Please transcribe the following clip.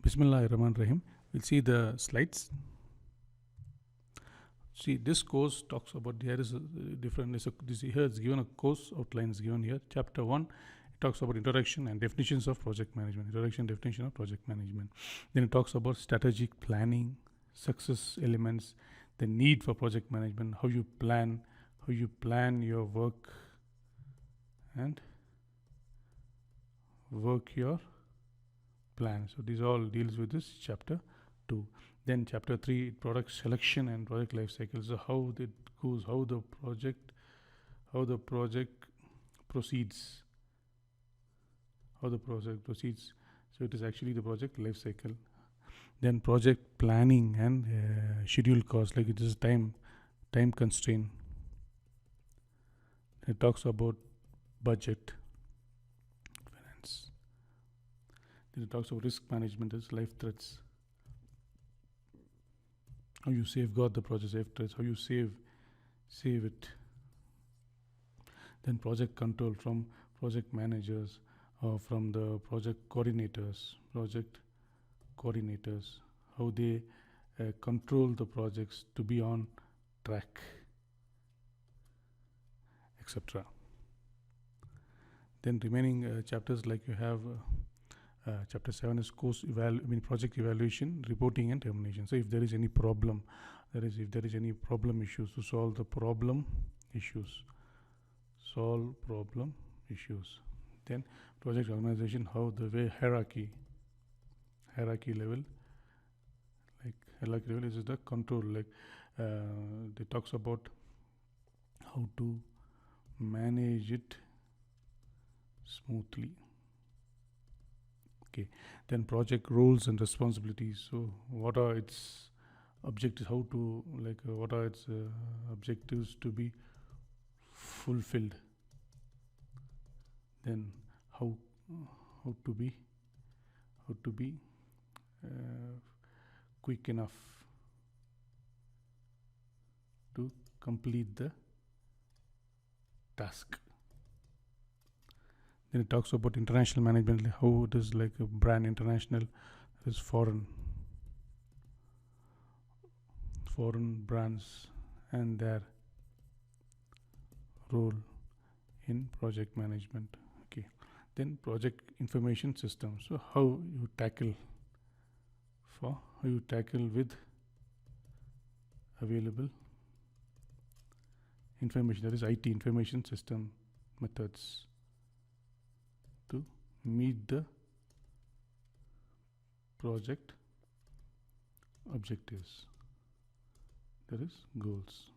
Bismillahirrahmanirrahim. We'll see the slides. See, this course talks about, here is a different, here it's given a course outline is given here. Chapter 1, it talks about introduction and definitions of project management. Introduction, definition of project management. Then it talks about strategic planning, success elements, the need for project management, how you plan your work and work your plan. So this all deals with this chapter 2. Then chapter 3, product selection and project life cycle. So how it goes, how the project proceeds. So it is actually the project life cycle. Then project planning and schedule cost, like it is time constraint. It talks about budget, finance. Then it talks about risk management as life threats. How you safeguard the project life threats, how you save it. Then project control from project managers or from the project coordinators, how they control the projects to be on track, etc. Then remaining chapters, like you have chapter 7 is project evaluation, reporting and termination. So if there is any problem, if there is any problem issues, to solve the problem issues. Then project organization, how the way hierarchy level is the control, like it talks about how to manage it smoothly. Okay, then project roles and responsibilities. So what are its objectives, what are its objectives to be fulfilled. Then how to be quick enough to complete the task. Then it talks about international management, like how it is like a brand international, that is foreign brands and their role in project management. Okay, then project information system. So how you tackle with available information, that is IT, information system methods, to meet the project objectives, that is goals.